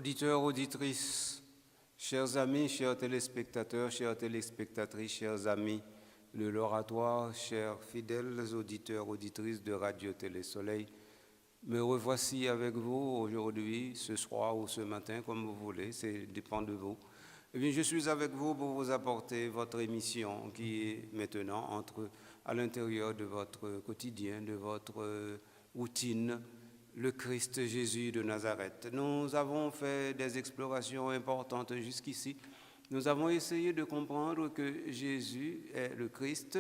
Auditeurs, auditrices, chers amis, chers téléspectateurs, chères téléspectatrices, chers amis de l'oratoire, chers fidèles auditeurs, auditrices de Radio Télé Soleil, me revoici avec vous aujourd'hui, ce soir ou ce matin, comme vous voulez, ça dépend de vous. Eh bien, je suis avec vous pour vous apporter votre émission qui est maintenant à l'intérieur de votre quotidien, de votre routine, le Christ Jésus de Nazareth. Nous avons fait des explorations importantes jusqu'ici. Nous avons essayé de comprendre que Jésus est le Christ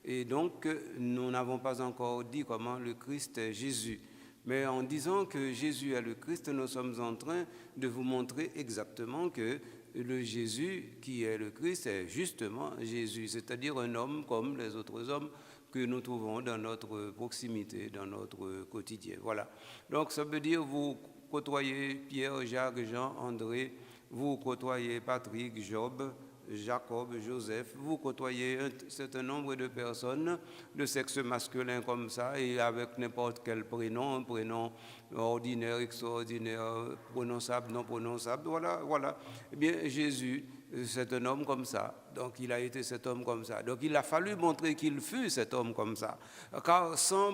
et donc nous n'avons pas encore dit comment le Christ est Jésus. Mais en disant que Jésus est le Christ, nous sommes en train de vous montrer exactement que le Jésus qui est le Christ est justement Jésus, c'est-à-dire un homme comme les autres hommes que nous trouvons dans notre proximité, dans notre quotidien. Voilà. Donc ça veut dire vous côtoyez Pierre, Jacques, Jean, André, vous côtoyez Patrick, Job, Jacob, Joseph, vous côtoyez un certain nombre de personnes de sexe masculin comme ça et avec n'importe quel prénom, un prénom ordinaire, extraordinaire, prononçable, non prononçable, voilà. Eh bien, Jésus, c'est un homme comme ça, donc il a été cet homme comme ça. Donc il a fallu montrer qu'il fut cet homme comme ça, car sans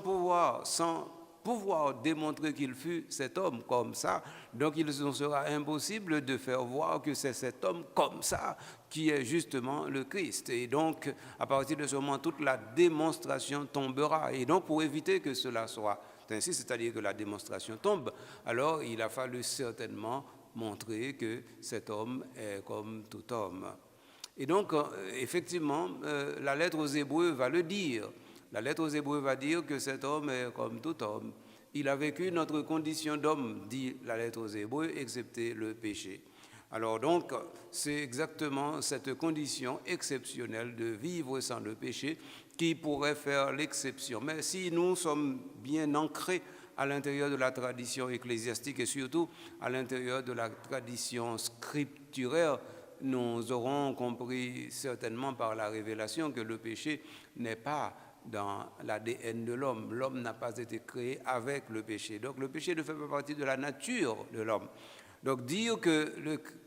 pouvoir démontrer qu'il fut cet homme comme ça, donc il nous sera impossible de faire voir que c'est cet homme comme ça qui est justement le Christ. Et donc, à partir de ce moment, toute la démonstration tombera. Et donc, pour éviter que cela soit ainsi, c'est-à-dire que la démonstration tombe, alors il a fallu certainement montrer que cet homme est comme tout homme. Et donc, effectivement, la lettre aux Hébreux va le dire. La lettre aux Hébreux va dire que cet homme est comme tout homme. Il a vécu notre condition d'homme, dit la lettre aux Hébreux, excepté le péché. Alors donc, c'est exactement cette condition exceptionnelle de vivre sans le péché qui pourrait faire l'exception. Mais si nous sommes bien ancrés à l'intérieur de la tradition ecclésiastique et surtout à l'intérieur de la tradition scripturaire, nous aurons compris certainement par la révélation que le péché n'est pas dans l'ADN de l'homme. L'homme n'a pas été créé avec le péché. Donc le péché ne fait pas partie de la nature de l'homme. Donc dire que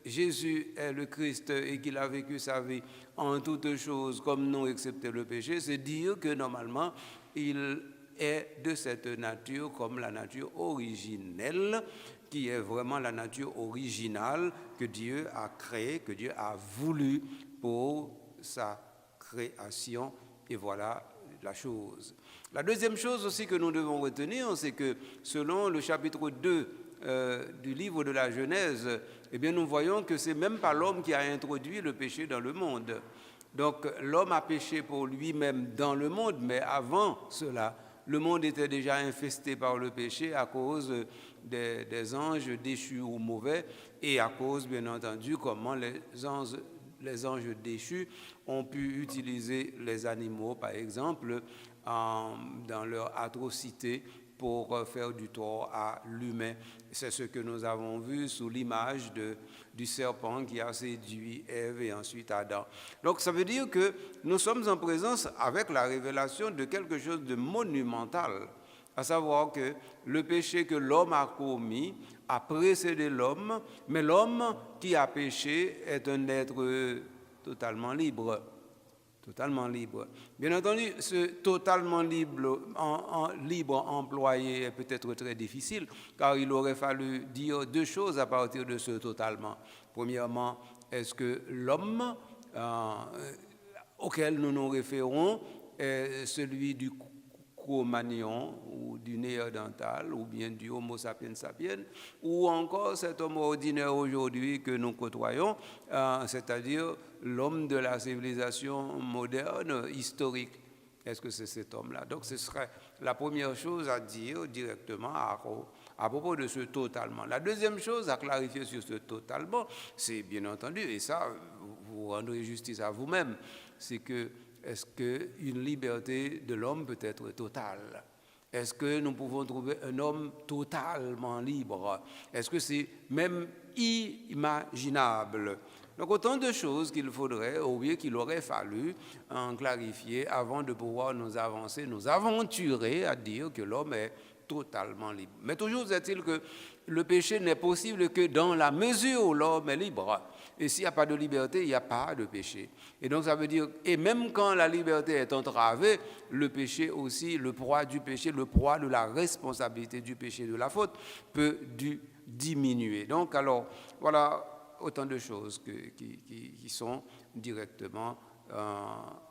Jésus est le Christ et qu'il a vécu sa vie en toutes choses comme nous, excepté le péché, c'est dire que normalement, il est de cette nature comme la nature originelle, qui est vraiment la nature originale que Dieu a créée, que Dieu a voulu pour sa création. Et voilà la chose. La deuxième chose aussi que nous devons retenir, c'est que selon le chapitre 2 du livre de la Genèse, eh bien nous voyons que c'est même pas l'homme qui a introduit le péché dans le monde. Donc l'homme a péché pour lui-même dans le monde, mais avant cela, le monde était déjà infesté par le péché à cause des anges déchus ou mauvais et à cause, bien entendu, comment les anges déchus ont pu utiliser les animaux, par exemple, dans leur atrocité pour faire du tort à l'humain. C'est ce que nous avons vu sous l'image du serpent qui a séduit Ève et ensuite Adam. Donc ça veut dire que nous sommes en présence avec la révélation de quelque chose de monumental, à savoir que le péché que l'homme a commis a précédé l'homme, mais l'homme qui a péché est un être totalement libre. Totalement libre. Bien entendu, ce totalement libre employé est peut-être très difficile, car il aurait fallu dire deux choses à partir de ce totalement. Premièrement, est-ce que l'homme auquel nous nous référons est celui du Cro-Magnon ou du Néandertal ou bien du Homo sapiens sapiens, ou encore cet homme ordinaire aujourd'hui que nous côtoyons, c'est-à-dire l'homme de la civilisation moderne, historique. Est-ce que c'est cet homme-là? Donc ce serait la première chose à dire directement à propos de ce totalement. La deuxième chose à clarifier sur ce totalement, c'est bien entendu, et ça, vous rendrez justice à vous-même, c'est que est-ce qu'une liberté de l'homme peut être totale? Est-ce que nous pouvons trouver un homme totalement libre? Est-ce que c'est même inimaginable? Donc autant de choses qu'il faudrait, ou bien qu'il aurait fallu en clarifier avant de pouvoir nous aventurer à dire que l'homme est totalement libre. Mais toujours est-il que le péché n'est possible que dans la mesure où l'homme est libre. Et s'il n'y a pas de liberté, il n'y a pas de péché. Et donc ça veut dire, et même quand la liberté est entravée, le péché aussi, le poids du péché, le poids de la responsabilité du péché, de la faute, peut diminuer. Donc alors, voilà autant de choses qui sont directement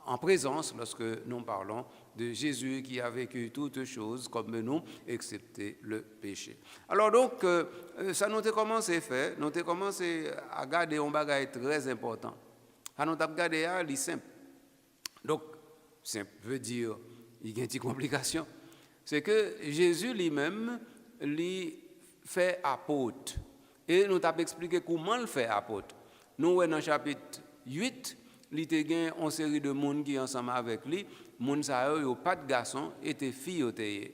en présence lorsque nous parlons de Jésus qui a vécu toutes choses comme nous, excepté le péché. Alors donc, ça nous a commencé à faire, nous avons commencé à garder un bagage très important. Ça nous a regardé à li simple. Donc, simple veut dire, il y a une petite complication. C'est que Jésus lui-même, lui fait apôtre. Et nous avons expliqué comment le fait apôtre. Nous, dans le chapitre 8, il y a une série de monde qui ensemble avec lui. Moun sa yo pas de garçon, étaient filles au teye.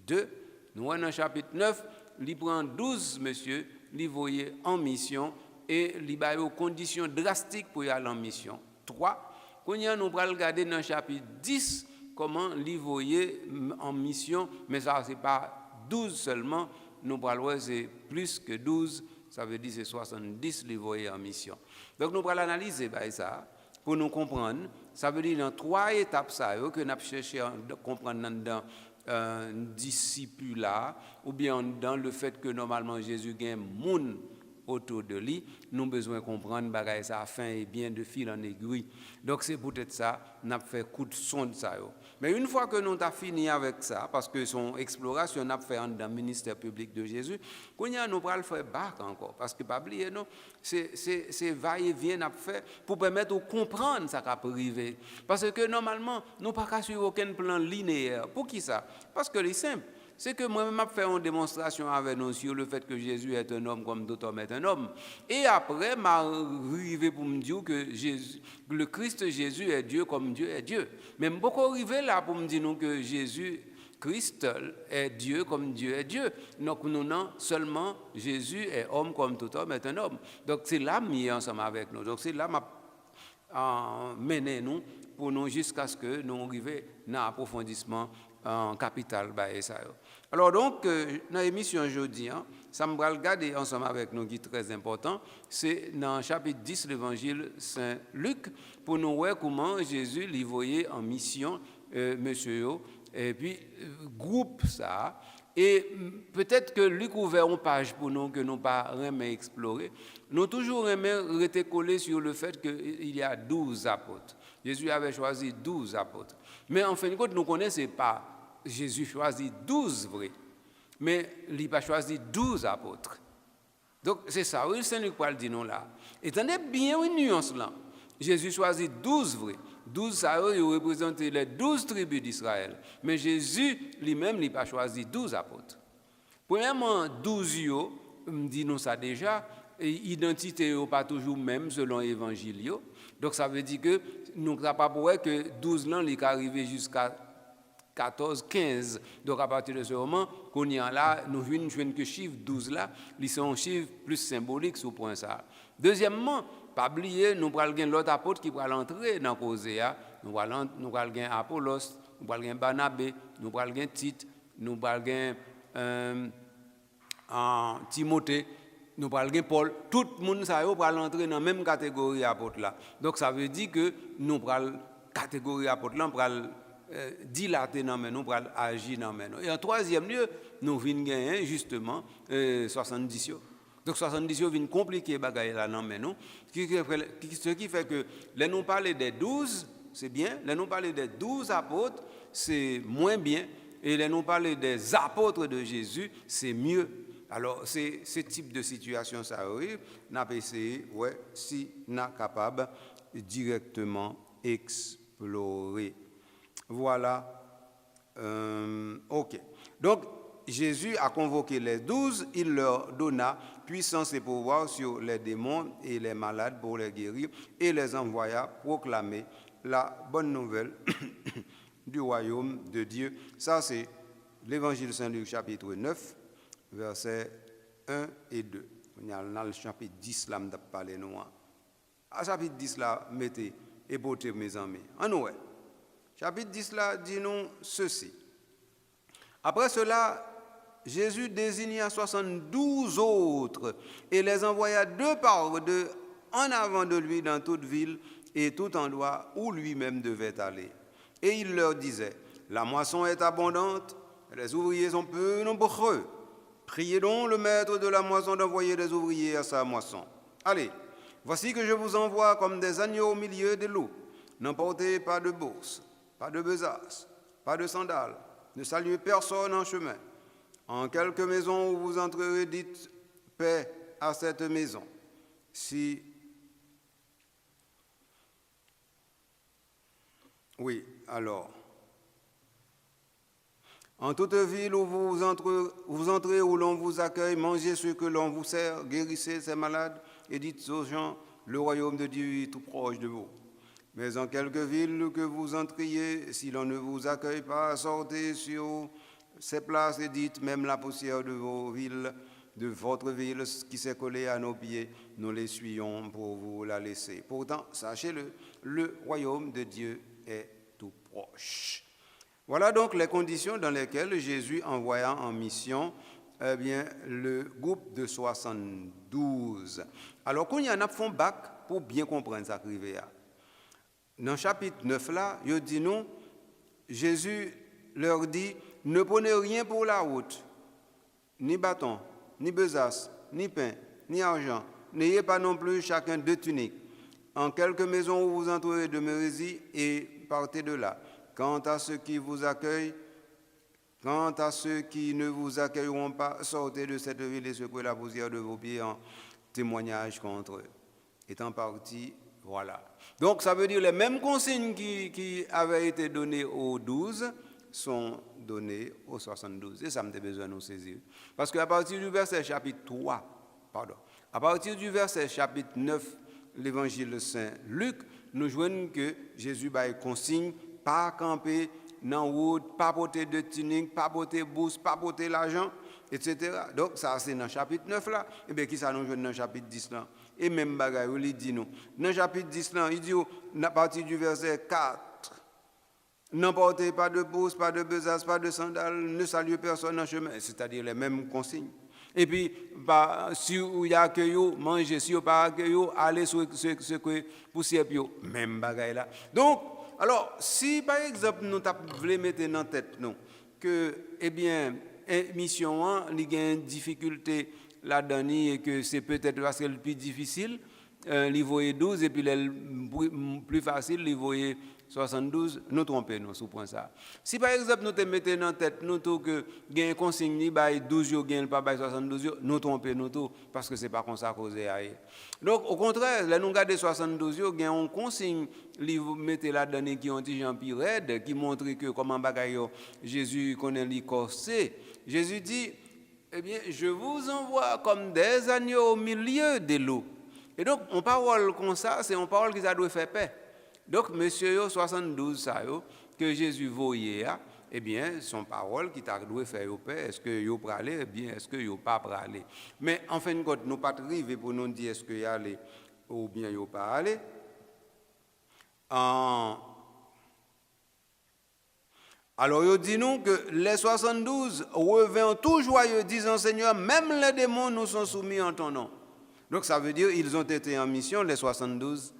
2. Nous, dans le chapitre 9, il prend 12 messieurs, il voyait en mission et il a eu conditions drastiques pour y aller en mission. 3. Quand nous allons regarder dans le chapitre 10, comment il voyait en mission, mais ça, ce n'est pas 12 seulement, nous parlons c'est plus que 12, ça veut dire c'est 70 il voyait en mission. Donc nous allons analyser ça pour nous comprendre. Ça veut dire dans 3 étapes ça, que nous avons cherché à comprendre dans disciple là, ou bien dans le fait que normalement Jésus gagne moun autour de lui, nous avons besoin de comprendre bagaille ça fin et bien de fil en aiguille. Donc c'est peut-être ça, nous avons fait coup de sonde ça. Mais une fois que nous avons fini avec ça, parce que son exploration n'a fait dans le ministère public de Jésus, nous allons faire bac encore, parce que pas oublier non, c'est va-et-vient n'a fait pour permettre de comprendre ça qui a privé. Parce que normalement, nous n'avons pas suivre aucun plan linéaire. Pour qui ça? Parce que c'est simple. C'est que moi-même, je fais une démonstration avec nous sur le fait que Jésus est un homme comme d'autres hommes est un homme. Et après, je arrivé pour me dire que le Christ Jésus est Dieu comme Dieu est Dieu. Mais je ne peux pas arriver là pour me dire que Jésus, Christ est Dieu comme Dieu est Dieu. Donc, nous non seulement Jésus est homme comme tout homme est un homme. Donc, c'est là que nous ensemble avec nous. Donc, c'est là que mener nous pour nous jusqu'à ce que nous arrivions dans l'approfondissement en capital. Alors donc, dans l'émission aujourd'hui, ça me va regarder ensemble avec nous qui est très important, c'est dans le chapitre 10 de l'évangile Saint-Luc, pour nous voir comment Jésus lui voyait en mission, monsieur, et puis groupe ça, et peut-être que Luc ouvert une page pour nous que nous pas jamais explorer, nous toujours aimé rester collés sur le fait qu'il y a 12 apôtres. Jésus avait choisi 12 apôtres. Mais en fin de compte, nous ne connaissons pas Jésus choisit 12 vrais, mais il n'a pas choisi 12 apôtres. Donc c'est ça, oui, Saint-Luc parle dit non là. Et tenez bien une nuance là. Jésus choisit 12 vrais. 12 ça représente les 12 tribus d'Israël. Mais Jésus lui-même n'a pas choisi 12 apôtres. Premièrement, 12 me dit nous ça déjà, l'identité n'est pas toujours même selon l'évangile. Donc ça veut dire que nous n'avons pas pour que 12 ans, il est arrivé jusqu'à 14, 15. Donc à partir de ce moment, qu'on y a là, nous voyons que chiffre 12 là, ils sont un chiffre plus symbolique sur point ça. Deuxièmement, pas oublier, nous allons l'autre apôtre qui va entrer dans la cause. Nous allons Apollos, nous allons Barnabé, nous allons Tite, nous allons Timothée, nous allons Paul. Tout le monde va entrer dans la même catégorie apôtre là. Donc ça veut dire que nous allons catégorie apôtre là, nous allons dilater dans nous pour agir dans nous. Et en troisième lieu, nous venons gagner justement 70. Donc 70 viennent compliquer bagaille là dans nous. Ce qui fait que là nous parler des 12, c'est bien, là nous parler des 12 apôtres, c'est moins bien, et là nous parler des apôtres de Jésus, c'est mieux. Alors c'est ce type de situation ça arrive, n'a pas essayé si n'a capable directement explorer. Voilà. OK. Donc, Jésus a convoqué les 12, il leur donna puissance et pouvoir sur les démons et les malades pour les guérir et les envoya proclamer la bonne nouvelle du royaume de Dieu. Ça, c'est l'évangile Saint-Luc, chapitre 9, versets 1 et 2. On a dans le chapitre 10, là, on a parlé nous. À chapitre 10, là, mettez et portez mes amis. En nous, chapitre 10 là dit nous ceci. Après cela, Jésus désigna 72 autres et les envoya deux par deux en avant de lui dans toute ville et tout endroit où lui-même devait aller. Et il leur disait, la moisson est abondante, les ouvriers sont peu nombreux. Priez donc le maître de la moisson d'envoyer des ouvriers à sa moisson. Allez, voici que je vous envoie comme des agneaux au milieu des loups. N'emportez pas de bourse, pas de besace, pas de sandales, ne saluez personne en chemin. En quelque maison où vous entrerez, dites paix à cette maison. En toute ville où vous entrez, où l'on vous accueille, mangez ce que l'on vous sert, guérissez ces malades et dites aux gens, le royaume de Dieu est tout proche de vous. Mais en quelque ville que vous entriez, si l'on ne vous accueille pas, sortez sur ces places et dites, même la poussière de votre ville qui s'est collée à nos pieds, nous l'essuyons pour vous la laisser. Pourtant, sachez-le, le royaume de Dieu est tout proche. Voilà donc les conditions dans lesquelles Jésus envoya en mission le groupe de 72. Alors qu'on y en a font bac pour bien comprendre ça qui à. Dans le chapitre 9 là, il dit nous, Jésus leur dit, ne prenez rien pour la route, ni bâton, ni besace, ni pain, ni argent, n'ayez pas non plus chacun deux tuniques. En quelques maisons où vous entrerez, demeurez-y et partez de là. Quant à ceux qui vous accueillent, quant à ceux qui ne vous accueilleront pas, sortez de cette ville et secouez la poussière de vos pieds en témoignage contre eux. Étant parti, voilà. Donc ça veut dire les mêmes consignes qui avaient été données aux 12 sont données aux 72. Et ça me fait besoin de nous saisir. Parce qu'à partir du verset chapitre 3, à partir du verset chapitre 9, l'évangile de Saint-Luc, nous voyons que Jésus a consigne pas camper dans la route, pas porter de tunique, pas porter bourse, pas porter l'argent, etc. Donc ça c'est dans le chapitre 9 là. Et bien qui ça nous joue dans le chapitre 10 là. Et même bagaille, il dit nous. Dans le chapitre 10 là, il dit à partir du verset 4, n'emportez pas de bourse, pas de besace, pas de sandales, ne saluez personne en chemin, c'est-à-dire les mêmes consignes. Et puis, si il y a que vous, mangez, si vous pas que vous, allez sur ce que poussière, même bagaille là. Donc, alors, si par exemple nous voulons mettre dans la tête nous, que, mission, il y a une difficulté là-dedans et que c'est peut-être parce que le plus difficile, il voyait 12 et puis le plus facile, il voyait 72, nous trompons sur point ça. Si par exemple nous te mettons dans la tête nous que gain consigne ni bail 12 jours gain pas bail 72 jours, nous trompons nous tout parce que c'est pas comme ça causé aille. Donc au contraire, là nous garder 72 jours gain on consigne li mettez là-dedans qui ont dit Jean Pirède qui montre que comment bagaille Jésus connaît li corsé. Jésus dit je vous envoie comme des agneaux au milieu des loups. Et donc on parole comme ça, c'est une parole qui ça doit faire paix. Donc, monsieur 72, ça, que Jésus voyait, son parole qui t'a dû faire au Père, est-ce que vous pralé, est-ce que vous pas pralé. Mais en fin de compte, nous pas arriver pour nous dire est-ce que y allé ou bien vous pas allé. Alors, il dit nous que les 72 revinrent tout joyeux, disant Seigneur, même les démons nous sont soumis en ton nom. Donc, ça veut dire ils ont été en mission, les 72.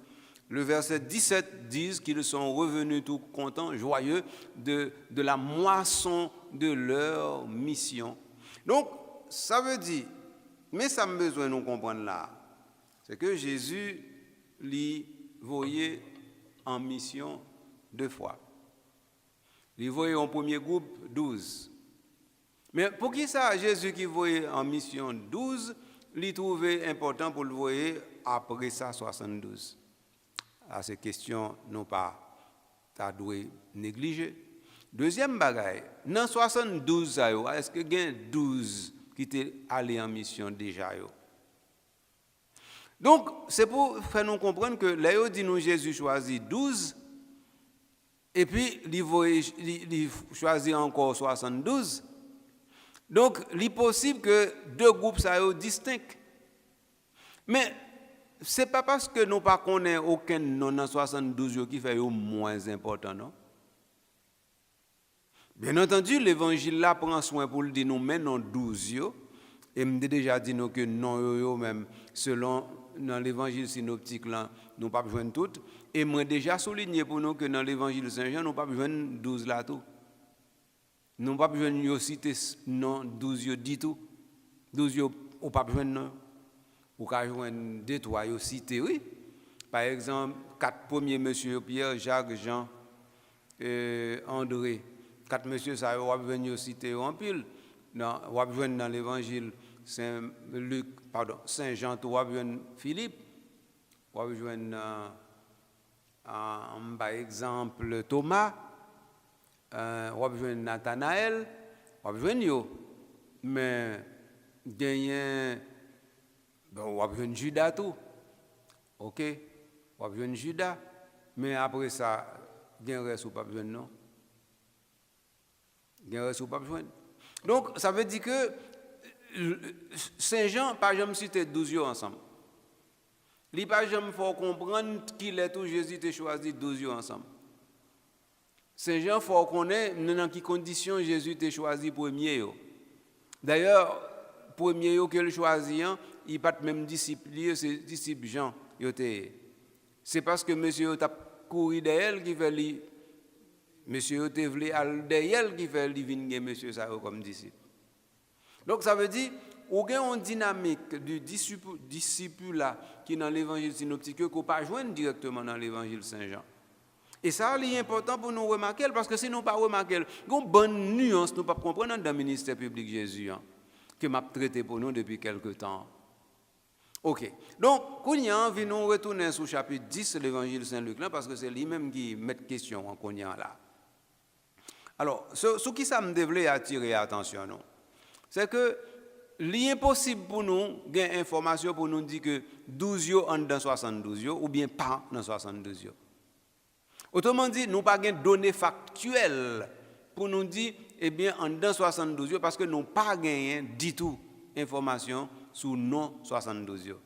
Le verset 17 dit qu'ils sont revenus tout contents, joyeux de la moisson de leur mission. Donc, ça veut dire, mais ça me besoin de nous comprendre là, c'est que Jésus l'y voyait en mission 2 fois. Il voyait en premier groupe 12. Mais pour qui ça, Jésus qui voyait en mission 12, l'y trouvait important pour le voir après ça 72. À ces questions, non pas dû négliger. Deuxième bagaille, dans 72, est-ce que il y a 12 qui étaient allés en mission déjà? Donc, c'est pour faire nous comprendre que là, dit nous Jésus choisit 12, et puis il choisit encore 72. Donc, il est possible que 2 groupes soient distincts. Mais ce n'est pas parce que nous ne connaissons aucun nom dans 72 qui fait moins important, non? Bien entendu, l'évangile là prend soin pour le dire nous mais non 12 yo. Et me déjà dit nous que non yo même selon dans l'évangile synoptique là, nous pas besoin de tout et moi déjà souligné pour nous que dans l'évangile Saint-Jean nous pas besoin de 12 là tout. Nous pas besoin de citer non 12 yo dit tout. 12 yo ou pas besoin non. Ou ka joindre deux trois yo citer oui. Par exemple, quatre premiers monsieur Pierre, Jacques, Jean, André. Quatre messieurs ça on va venir citer en pile. Non, on va venir dans l'évangile Saint-Luc, pardon, Saint-Jean, on va venir Philippe. On va venir par exemple Thomas. On va venir Nathanaël. On va venir yo. Mais gagné on va venir Judas tout. OK. On va venir Judas. Mais après ça, il reste ou pas besoin non. Il reste ou pas besoin. Donc ça veut dire que Saint-Jean pas jamais cité 12 jours ensemble. Il pas jamais faut comprendre qu'il est tout Jésus a choisi 12 jours ensemble. Saint-Jean faut connaître dans quelles conditions Jésus a choisi premier yo. D'ailleurs, premier yo que le choisi, il pas même disciple, c'est disciple Jean yo té. C'est parce que monsieur t'a couru derrière qui fait lui monsieur te voulait aller derrière qui fait diviner monsieur ça comme disciple. Donc ça veut dire ou gain une dynamique du disciple là qui dans l'évangile synoptique qu'on pas joindre directement dans l'évangile Saint-Jean. Et ça c'est important pour nous remarquer parce que si nous pas remarquer, une bonne nuance nous pas comprendre dans le ministère public Jésus que m'a traité pour nous depuis quelque temps. OK. Donc, Kounia, nous retourner sur chapitre 10 de l'évangile Saint-Luc là parce que c'est lui-même qui met question en Kounia là. Alors, ce qui ça me devait attirer attention nous, c'est que l'impossible pour nous gagner information pour nous dire que 12 yo en dans 72 yo ou bien pas dans 72 yo. Autrement dit, nous pas gain données factuelles pour nous dire eh bien en dans 72 yo parce que nous pas gagné du tout information sur non 72 yo.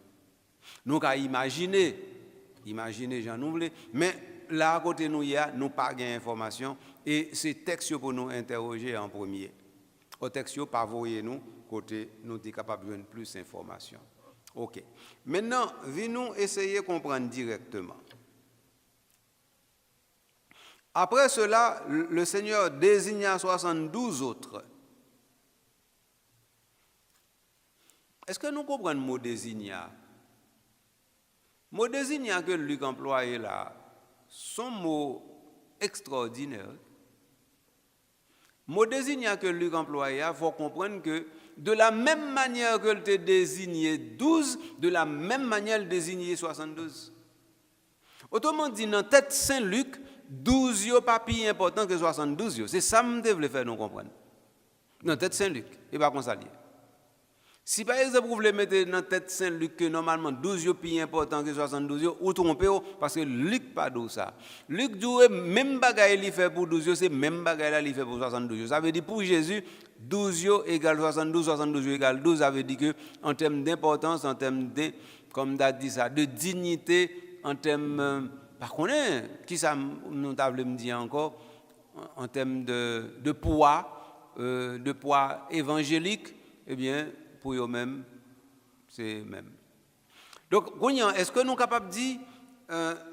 Nous ka imaginer Jean nous voulons mais là à côté nous nous pas gain information et c'est texte pour nous interroger en premier. Au texte pas voyer nous côté nous sommes capables de plus d'informations. OK. Maintenant, venons essayer de comprendre directement. Après cela, le Seigneur désigna 72 autres. Est-ce que nous comprenons le mot désigna? Le mot désigna que Luc employé là, son mot extraordinaire. Le mot désigna que Luc employé, il faut comprendre que de la même manière que tu désigné 12, de la même manière il désigné 72. Autrement dit, dans la tête Saint-Luc, 12 n'est pas plus important que 72. C'est ça que je voulais faire nous comprendre. Dans la tête Saint-Luc, et pas comme ça. Si par exemple vous voulez mettre dans la tête Saint-Luc que normalement 12 est plus important que 72, ou trompez parce que Luc pas dit ça. Luc dit même bagaille il fait pour 12, c'est même bagaille il fait pour 72. Ça veut dire pour Jésus 12 égale 72, 72 égale 12, ça veut dire que en termes d'importance, en termes de comme tu as dit ça, de dignité, en termes par contre qui ça nous table me dire encore en termes de poids évangélique, eh bien pour eux-mêmes, c'est même. Donc, est-ce que nous sommes capables de dire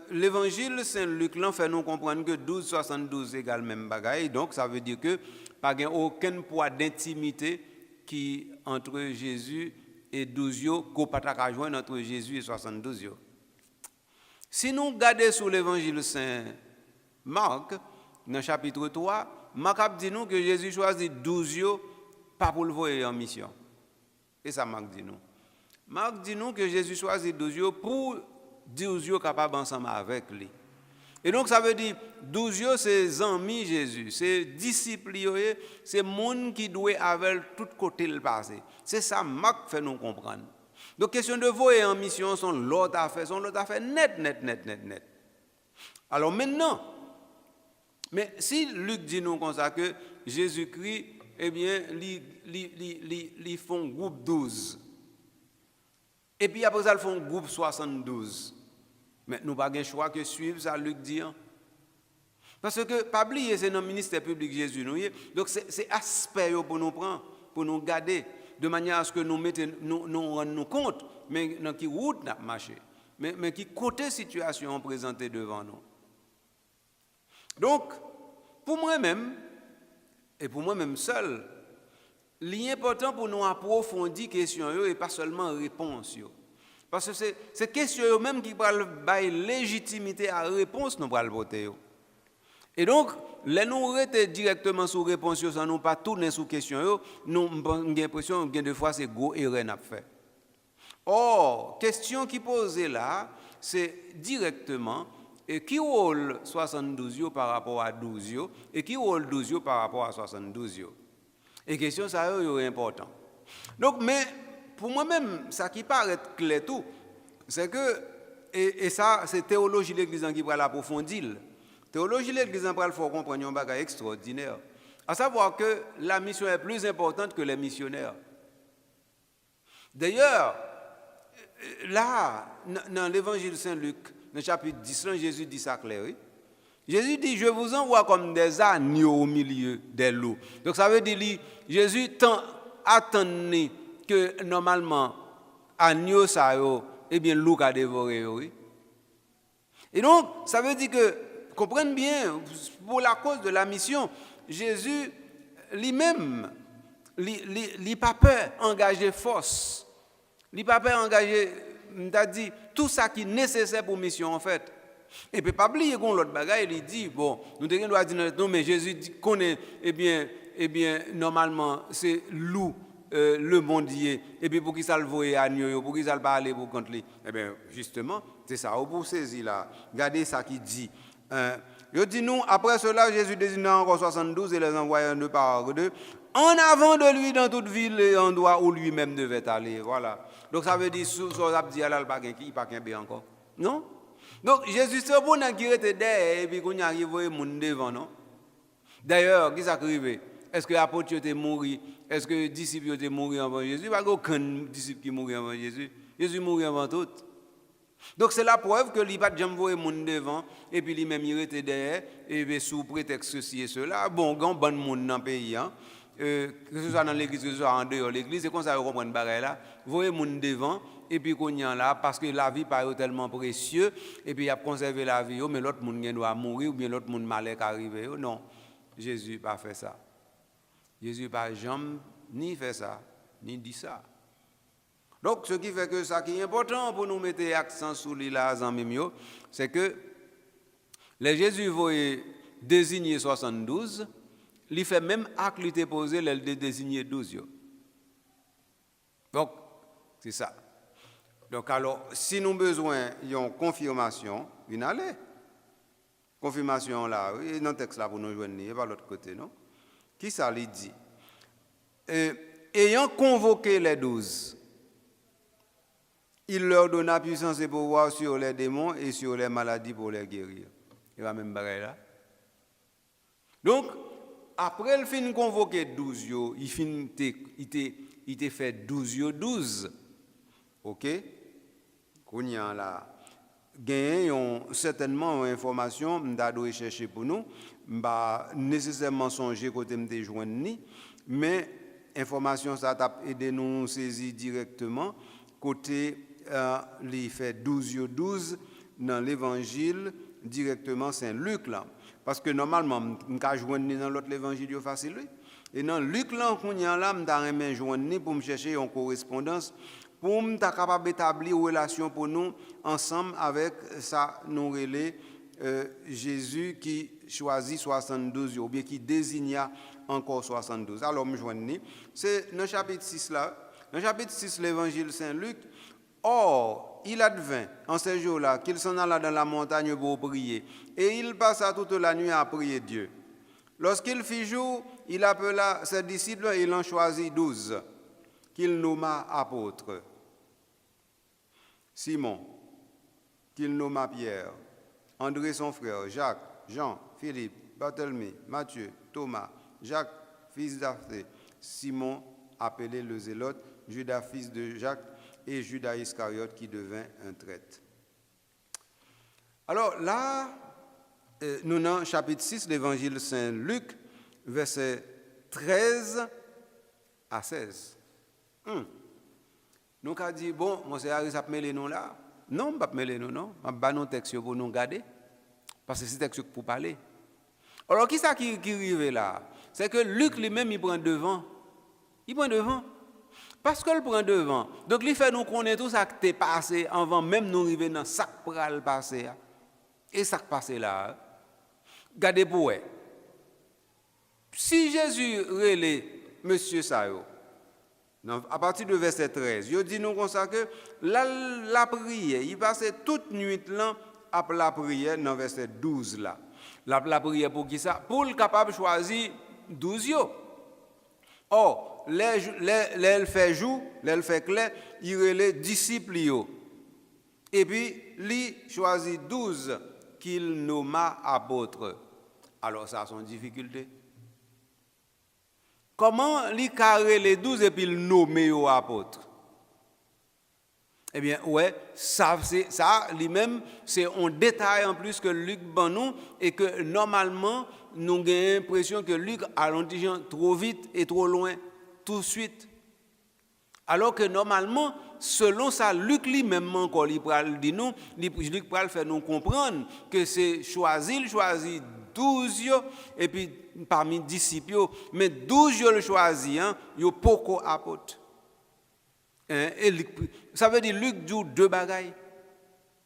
l'évangile Saint-Luc fait nous comprendre que 12, 72 égale même bagaille. Donc, ça veut dire que pas aucun poids d'intimité qui entre Jésus et 12 qu'on pas ta joindre entre Jésus et 72 Si nous regardons sur l'évangile Saint Marc, dans le chapitre 3, Marc dit nous que Jésus choisit 12 pas pour le voyer en mission. Et ça Marc dit nous. Marc dit nous que Jésus choisit 12 pour 12 capables ensemble avec lui. Et donc ça veut dire 12 c'est amis Jésus, c'est disciples, c'est monde qui doit avec tout côté le passé. C'est ça Marc fait nous comprendre. Donc question de voyer en mission sont l'autre affaire, net. Alors maintenant, mais si Luc dit nous comme ça que Jésus-Christ eh bien, ils font groupe 12. Et puis après ça, ils font groupe 72. Mais nous n'avons pas le choix que suivre ça, Luc dit. Parce que, pas oublier, c'est dans le ministère public Jésus. Donc, c'est aspect pour nous prendre, pour nous garder, de manière à ce que nous rendions compte, mais dans quelle route nous marché, mais qui côté situation présentée devant nous. Donc, pour moi-même, et pour moi-même seul, l'important pour nous approfondir les questions et pas seulement les réponses. Parce que c'est ces questions même qui parlent de légitimité à la réponse nous parlons voter. Et donc, les nous arrêter directement sur réponse sans nous pas tourner sur question, nous avons l'impression que des fois c'est gros erreur n'a fait. Or, question qui posée là, c'est directement et qui rôle 72 par rapport à 12 et qui rôle 12 par rapport à 72. Et question ça est important. Donc, mais pour moi-même, ça qui paraît clair tout, c'est que, et ça, c'est théologie de l'Église qui va l'approfondir. Théologie de l'Église il faut comprendre un bagage extraordinaire. À savoir que la mission est plus importante que les missionnaires. D'ailleurs, là, dans l'évangile Saint-Luc, dans le chapitre 10, Jésus dit ça clair. Oui? Jésus dit, je vous envoie comme des agneaux au milieu des loups. Donc ça veut dire, Jésus attend que normalement, agneau ça eh bien, loup a dévoré. Oui? Et donc, ça veut dire que, comprenez bien, pour la cause de la mission, Jésus lui-même, il n'a pas peur d'engager force. Il n'a pas peur d'engager, dit, tout ça qui est nécessaire pour la mission en fait. Et puis, pas oublier qu'on l'autre bagaille, il dit, bon, nous devons dire, non, mais Jésus dit qu'on est, eh bien, normalement, c'est loup. Le mondier, et puis pour qu'il ça le voie à New York, pour qu'il ça le parler pour contre lui. Eh bien, justement, c'est ça, pour saisir là. Regardez ça qui dit. Je dis nous, après cela, Jésus désigna encore 72 et les envoya deux par deux, en avant de lui dans toute ville et endroit où lui-même devait aller. Voilà. Donc ça veut dire, sous ça dit, il n'y a pas qu'un encore. Non? Donc Jésus, c'est bon qui était derrière, et puis qu'on y arrive, il monde devant, non? D'ailleurs, qu'est-ce qui arrive? Est-ce que l'apôtre était mort? Est-ce que les disciples étaient morts avant Jésus? Il n'y a aucun disciple qui est mort avant Jésus. Jésus est mort avant tout. Donc c'est la preuve que il n'a pas jamais vu monde devant, et puis lui-même il était derrière, et bien sous prétexte ceci et cela. Bon, il y a un bon monde dans le pays, hein? Que ce soit dans l'église, que ce soit en dehors de l'église, c'est comme ça qu'on comprend le bagage là. Vous voyez monde devant, et puis qu'on y a là, parce que la vie paraît tellement précieuse, et puis il a conservé la vie, mais l'autre monde doit mourir, ou bien l'autre monde malheur arrivé. Non, Jésus n'a pas fait ça. Jésus n'a pas jamais ni fait ça, ni dit ça. Donc, ce qui fait que ça qui est important pour nous mettre l'accent sur l'île en même, c'est que les Jésus voyaient désigner 72, il fait même acte lui déposer le désigner 12. Donc, c'est ça. Donc, alors, si nous avons besoin d'une confirmation, une allée. Confirmation là, oui, dans le texte là pour nous joindre, et pas l'autre côté, non? Qui ça lui dit? Ayant convoqué les 12, il leur donna puissance et pouvoir sur les démons et sur les maladies pour les guérir. Il va même barrer là. Donc, après le fin convoqué 12, il t'a fait 12. OK? Qu'on y a là. Gagnent certainement une information, m'dado chercher pour nous, m'ba nécessairement songer côté m'te joindre ni, mais information ça t'a aidé nous saisir directement côté les fait 12 dans l'évangile directement Saint-Luc là, parce que normalement m'ka joindre dans l'autre évangile facile et dans Luc là qu'on y a là m'ta remen joindre pour me chercher en correspondance pour nous être capable d'établir une relation pour nous ensemble avec ça nous relais Jésus qui choisit 72 ou bien qui désigna encore 72. Alors me joindre c'est dans le chapitre 6 là, dans le chapitre 6 l'évangile Saint-Luc. Or, il advint en ces jours-là qu'il s'en alla dans la montagne pour prier et il passa toute la nuit à prier Dieu. Lorsqu'il fit jour, il appela ses disciples et il en choisit 12 qu'il nomma apôtres. Simon, qu'il nomma Pierre, André son frère, Jacques, Jean, Philippe, Barthélemy, Matthieu, Thomas, Jacques, fils d'Alphée, Simon, appelé le Zélote, Judas, fils de Jacques, et Judas Iscariote qui devint un traître. Alors là, nous dans chapitre 6, l'évangile Saint-Luc, verset 13 à 16. Nous avons dit, bon, monsieur Harris a mêlé nous là. Non, je ne vais pas mêler nous, non. Je vais pas nos textes pour nous garder. Parce que c'est texte pour parler. Alors, qui ça qui arrive là? C'est que Luc lui-même, il prend devant. Il prend devant. Parce qu'il prend devant. Donc, il fait nous connaître tout ça qui est passé avant même nous arriver dans ça qui est passé. Et ça qui est passé là. Regardez pour eux. Si Jésus relève Monsieur Sayo, à partir du verset 13, il dit nous comme ça que la prière, il passait toute nuit là après la prière dans verset 12 là. La prière pour qui ça? Pour le capable de choisir 12 yo. Or, l'elle fait jour, l'elle fait clair, il relève disciples yo. Et puis, il choisit 12 qu'il nomma apôtres. Alors ça a son difficulté. Comment il carré les 12 et puis il nomme aux apôtres? Eh bien, ouais, ça lui-même, c'est un détail en plus que Luc banou et que normalement, nous avons l'impression que Luc a l'intelligence trop vite et trop loin, tout de suite. Alors que normalement, selon ça, Luc lui-même encore, il dit nous, Luc va faire nous comprendre que c'est choisir 12 et puis parmi les disciples, mais 12 le choisi, il y a beaucoup d'apôtres. Ça veut dire Luc dit deux bagailles.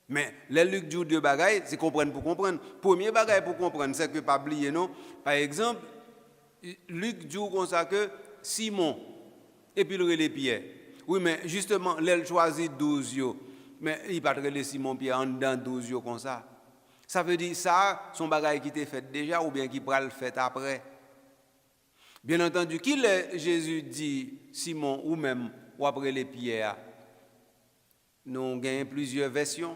Mais les Luc dit deux bagailles, c'est comprendre pour comprendre. Premier bagaille pour comprendre, c'est que pas oublier non. Par exemple, Luc dit comme ça que Simon et puis le Pierre. Oui, mais justement, il choisit 12 mais il pas relé Simon Pierre en dedans 12 comme ça. Ça veut dire ça, son bagaille qui était fait déjà ou bien qui pourra le faire après. Bien entendu, qui Jésus dit Simon ou même ou après les pierres? Nous avons plusieurs versions.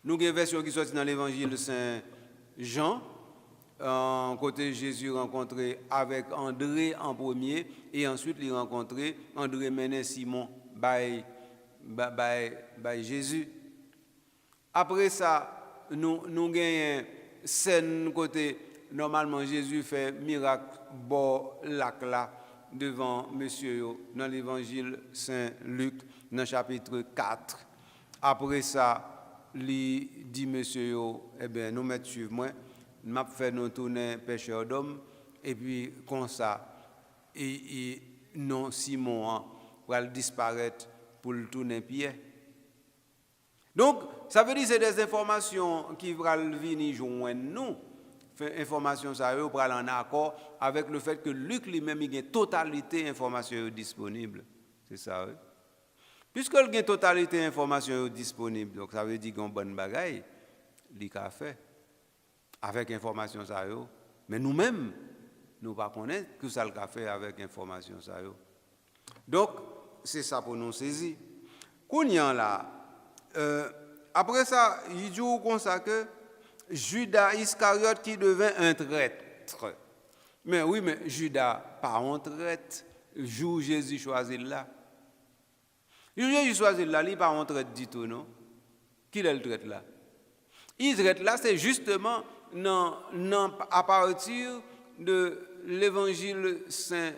Nous avons une version qui sortit dans l'évangile de Saint Jean. Côté Jésus rencontré avec André en premier et ensuite il rencontré André mené Simon by Jésus. Après ça, nous avons une scène côté, normalement Jésus fait miracle bord lac là devant monsieur dans l'évangile Saint-Luc dans chapitre 4. Après ça, il dit monsieur eh bien nous mettons suivre moi, m'a fait nous tourner pêcheur d'hommes et puis comme ça et non Simon va disparaître pour le tourner pied. Donc, ça veut dire que c'est des informations qui vont venir joindre nous. Informations ça pour aller en accord avec le fait que Luc lui-même il a une totalité d'informations disponibles. C'est ça, oui. Puisqu'il y a une totalité d'informations disponibles, donc ça veut dire qu'il y a une bonne bagaille, il a fait avec information ça. Mais nous-mêmes, nous ne connaissons pas que ça a fait avec information ça. Donc, c'est ça pour nous saisir. Kounyan là, après ça, il dit comme ça que Judas Iscariote qui devint un traître. Mais oui, mais Judas, pas un traître, jour Jésus choisit là. Jésus choisit là, il n'est pas un traître du tout, non? Qui est le traître là? Il traître là, c'est justement à partir de l'évangile Saint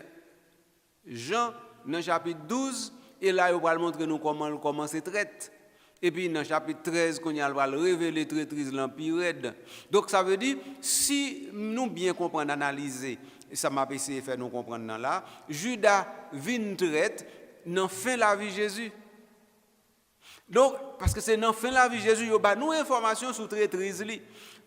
Jean, dans le chapitre 12, et là, il va montrer nous comment c'est traite. Et puis, dans le chapitre 13, il va révéler traîtrise l'empire. Donc, ça veut dire, si nous bien comprenons, analyser, ça m'a essayé de faire nous comprendre dans là, Judas vient traite dans la fin de la vie de Jésus. Donc, parce que c'est dans la fin de la vie de Jésus, il y a nous informations sur traîtrise.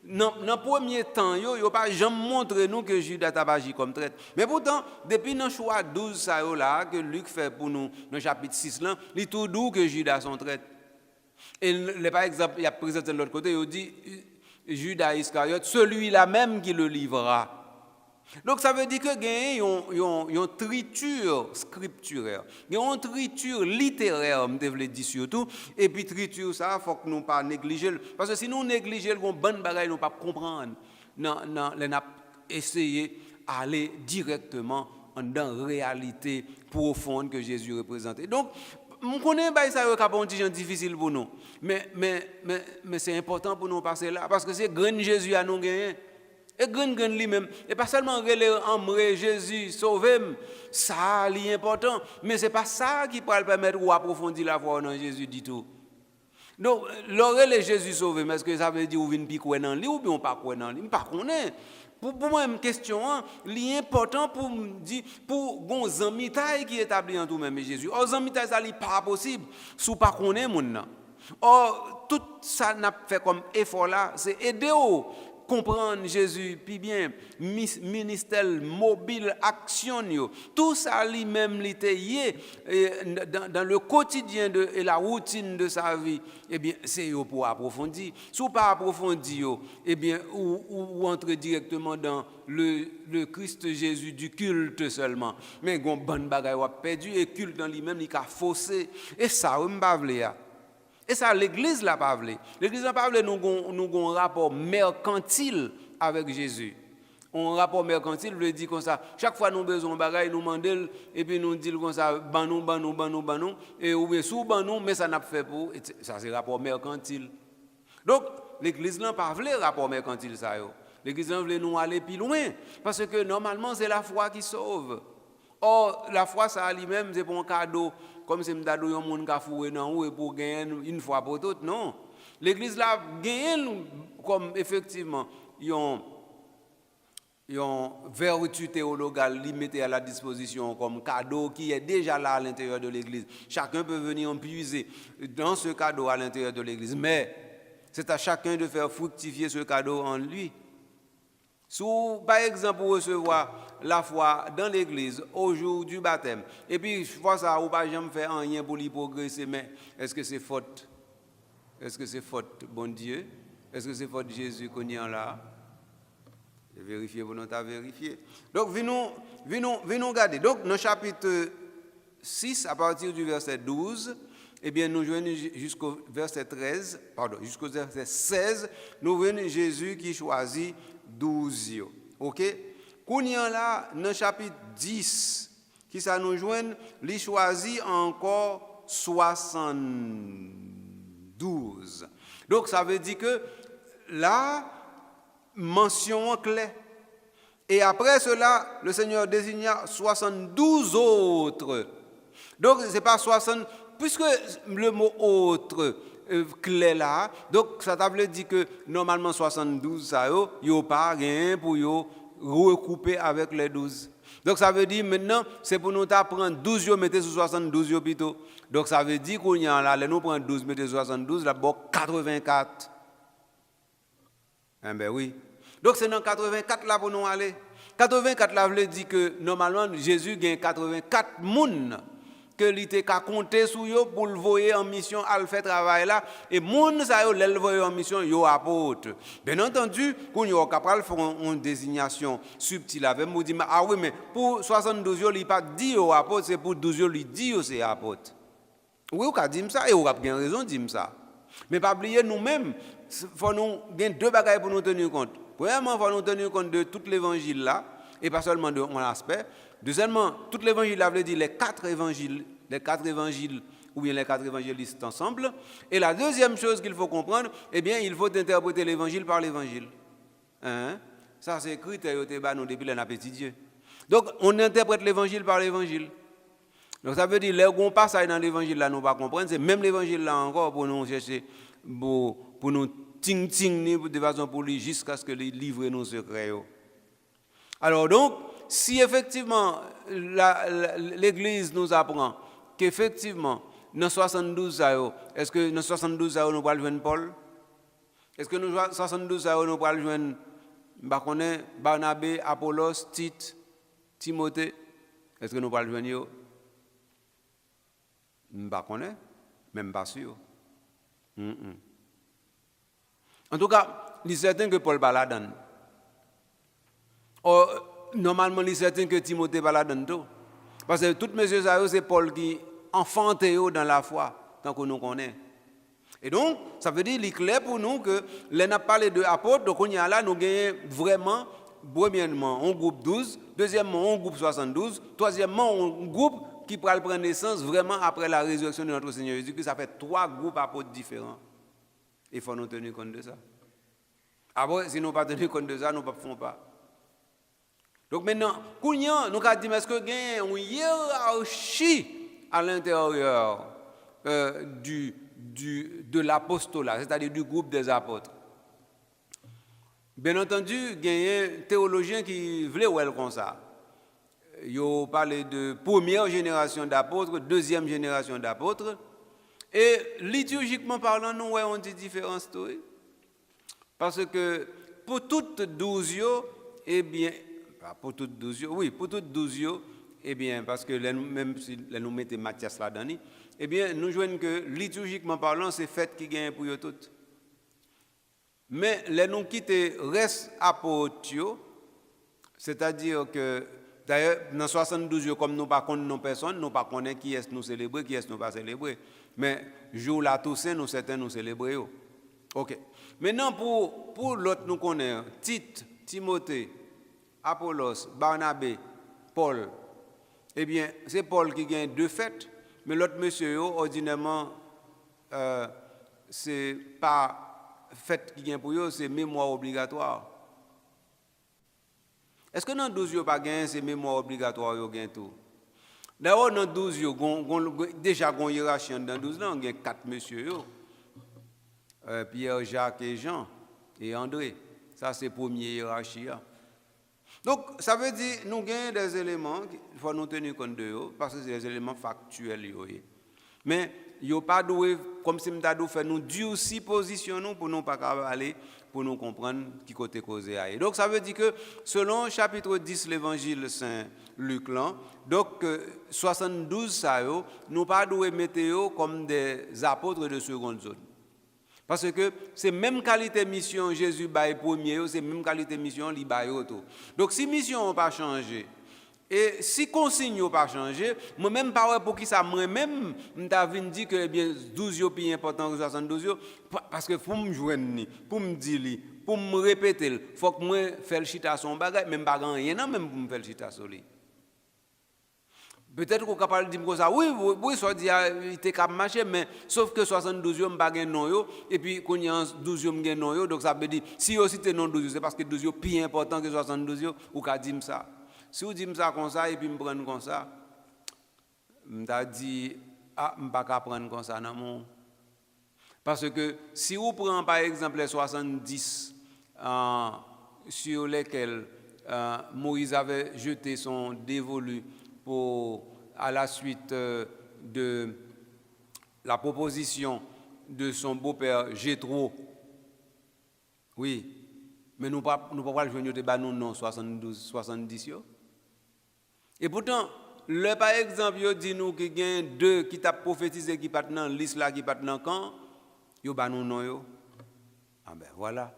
Dans le premier temps, il n'y a pas jamais montré nous que Judas a agi comme traître. Mais pourtant, depuis le choix 12 ça, là, que Luc fait pour nous, dans le chapitre 6, là, il est tout doux que Judas est traître. Et par exemple, il y a présenté de l'autre côté, il dit Judas Iscariote, celui-là même qui le livrera. Donc ça veut dire que il y a une triture scripturaire, il y a une triture littéraire, je veux dire surtout, et puis triture ça, il faut que nous ne pas négliger, parce que si nous négligeons une bonne bagaille, nous ne pouvons pas comprendre. Non, on a essayé d'aller directement dans la réalité profonde que Jésus représentait. Donc, Je connais que ça est un petit difficile pour nous. Mais c'est important pour nous passer là. Parce que c'est grand Jésus à nous gagner. Et grand lui-même. Et pas seulement en Jésus, sauver, ça c'est important. Mais ce n'est pas ça qui peut permettre d'approfondir la foi en Jésus du tout. Donc, l'oreille Jésus sauvé, mais est-ce que ça veut dire ou vient piquer dans lui ou bien pas quoi dans lui? Pas connaît. Pour moi une question c'est important pour dire pour gon zamitaille qui établi en tout même Jésus. Or zamitaille ça n'est pas possible sous pas connaît moun. Or tout ça n'a fait comme effort là, c'est aider au comprendre Jésus, puis bien, ministère mobile, action, tout ça lui-même l'était dans le quotidien et la routine de sa vie, eh bien, c'est pour approfondir. Si vous pas approfondir, eh bien, ou entrer directement dans le Christ Jésus du culte seulement. Mais une bonne bagaille a perdu et culte dans lui-même, il a faussé. Et ça, on ne pas vouloir. Et ça, l'Église l'a pas voulu. L'Église n'a pas voulu, nous avons un rapport mercantile avec Jésus. Un rapport mercantile veut dire comme ça. Chaque fois que nous avons besoin de bagaille, nous demandons, et puis nous disons comme ça, ban nous, et ou bien sous ban nous, mais ça n'a pas fait pour. Ça, c'est rapport mercantile. Donc, l'Église n'a pas voulu rapport mercantile, ça. L'Église n'a voulu nous aller plus loin. Parce que normalement, c'est la foi qui sauve. Or, la foi, ça lui-même, c'est pour un cadeau. Comme si je donne un monde qui a foué dans ou et pour gagner une fois pour toutes. Non. L'Église là gagne comme effectivement une vertu théologale limitée à la disposition comme cadeau qui est déjà là à l'intérieur de l'Église. Chacun peut venir puiser dans ce cadeau à l'intérieur de l'Église. Mais c'est à chacun de faire fructifier ce cadeau en lui. Si, par exemple, vous recevoir la foi dans l'église au jour du baptême, et puis, je vois ça, ou pas jamais faire rien pour lui progresser, mais est-ce que c'est faute? Est-ce que c'est faute, bon Dieu? Est-ce que c'est faute Jésus qu'on y est là? Vérifier pour nous vérifier. Donc, venons regarder. Donc, dans le chapitre 6, à partir du verset 12, eh bien, nous venons jusqu'au verset 13, pardon, jusqu'au verset 16, nous venons Jésus qui choisit 12. OK? Kounyan là, dans le chapitre 10, qui ça nous joint, il choisit encore 72. Donc, ça veut dire que là, mention claire. Et après cela, le Seigneur désigna 72 autres. Donc, ce n'est pas 60, puisque le mot autre clé là, donc ça veut dire que normalement 72, ça n'y a pas rien pour recouper avec les 12. Donc ça veut dire maintenant, c'est pour nous prendre 12, mettez sur 72 plutôt. Donc ça veut dire qu'on y a là, nous prenons 12, mettez sur 72, là, 84. Eh bien oui. Donc c'est dans 84 là pour nous aller. 84 là veut dire que normalement Jésus gagne 84 moun que il était qu'à compter sur eux pour le voyer en mission à le faire travail là et moun ça yo le voyer en mission yo apôtre. Bien entendu, qu'on yo capable faire une désignation subtile avec moi dit ah oui mais pour 72 yo il pas dit yo apôtre, c'est pour 12 yo il dit yo c'est apôtre. Oui, on a dit ça et on a bien raison de dire ça. Mais pas oublier nous-mêmes, faut nous gagner deux bagages pour nous tenir compte. Premièrement, il faut nous tenir compte de tout l'évangile là et pas seulement de mon aspect. Deuxièmement, tout l'évangile là veut dire les quatre évangiles ou bien les quatre évangélistes ensemble. Et la deuxième chose qu'il faut comprendre, eh bien, il faut interpréter l'évangile par l'évangile. Hein? Ça, c'est écrit depuis le petit Dieu. Donc, on interprète l'évangile par l'évangile. Donc, ça veut dire, les gros passages dans l'évangile là, nous ne pas comprendre, c'est même l'évangile là encore pour nous chercher, pour nous ting-ting de façon pour lui jusqu'à ce que lui livre nos secrets. Alors, donc, si effectivement l'Église nous apprend qu'effectivement, dans 72 est-ce que dans 72 nous allons joindre Paul? Est-ce que dans 72 nous allons joindre Barnabé, Apollos, Tite, Timothée? Est-ce que nous allons joindre eux? Je ne sais pas, même pas sûr. En tout cas, il est certain que Paul va la donner. Normalement, il est certain que Timothée va la donner. Parce que toutes mes choses, c'est Paul qui enfante dans la foi, tant que nous connaissons. Et donc, ça veut dire qu'il est clair pour nous que l'on a parlé de apôtres, donc on y a là, nous gagnons vraiment, premièrement, un groupe 12, deuxièmement, un groupe 72, troisièmement, un groupe qui pourra prendre naissance vraiment après la résurrection de notre Seigneur Jésus-Christ. Ça fait 3 groupes apôtres différents. Il faut nous tenir compte de ça. Après, si nous ne pas tenir compte de ça, nous ne faisons pas. Donc maintenant, nous avons dit, est-ce qu'il y a une hiérarchie à l'intérieur de l'apostolat, c'est-à-dire du groupe des apôtres? Bien entendu, il y a un théologien qui voulait voir comme ça. Il a parlé de première génération d'apôtres, deuxième génération d'apôtres. Et liturgiquement parlant, nous avons une différence. Parce que pour toutes 12, eh bien, pour toutes 12, oui, pour toutes 12, eh bien, parce que même si nous mettons Matthias là-dedans, eh bien, nous jouons que liturgiquement parlant, c'est fait qui gagne pour eux toutes. Mais les nous quitter reste apôtres, c'est-à-dire que, d'ailleurs, dans 72 comme nous ne connaissons pas personne, nous ne connaissons pas qui est nous célébrer, qui est nous pas célébrer. Mais jour la Toussaint, nous certains nous célébrer. OK. Maintenant, pour l'autre, nous connaissons Tite, Timothée, Apollos, Barnabé, Paul. Eh bien, c'est Paul qui gagne 2 fêtes, mais l'autre monsieur, ordinairement, c'est pas fête qui gagne pour eux, c'est mémoire obligatoire. Est-ce que dans 12 jours, pas gagné, c'est mémoire obligatoire, yo gagne tout? D'abord, dans 12 jours, déjà, il y a une hiérarchie dans 12 ans, il y a 4 messieurs. Pierre, Jacques et Jean et André. Ça, c'est la première hiérarchie. Donc, ça veut dire que nous avons des éléments, il faut nous tenir compte de eux, parce que c'est des éléments factuels. Mais il n'y a pas doué, comme si nous avons fait nous durcir position pour nous pas aller, pour nous comprendre qui côté causé. Donc, ça veut dire que selon chapitre 10 l'évangile Saint-Luc, donc 72, ça, nous pas doué mettre comme des apôtres de seconde zone. Parce que c'est même qualité mission Jésus baille premier, c'est même qualité mission li baille auto. Donc si mission n'a pas changé et si consigne n'a pas changé, moi même pas pour qui ça moi même m'ta vinn dit que bien 12 yo plus important que 72 yo parce que pour me joindre pour me dire pour me répéter, faut que moi faire le chita son bagage même pas rien non même pour me faire le chita sur lui. Peut-être qu'on est capable de dire comme ça, oui, ça dit, il était capable de marcher, mais sauf que 72 jours, je n'ai pas de nom, et puis quand il y a 12 jours, je nom, donc ça veut dire, si vous citez non 12 jours, c'est parce que 12 jours plus important que 72 jours, ou qu'à dire ça. Si vous dites ça comme ça, et puis me prendre comme ça, je dis, je ne peux pas prendre comme ça, non. Parce que si vous prenez par exemple les 70 sur lesquels Moïse avait jeté son dévolu, à la suite de la proposition de son beau-père Jéthro. Oui, mais nous ne pouvons pas le joindre de nous non 72, 70. Et pourtant, par exemple, il dit nous qu'il y a 2 qui t'a prophétisé qui partent dans liste là qui partent dans camp, yo ba nous non yo. Ah ben voilà.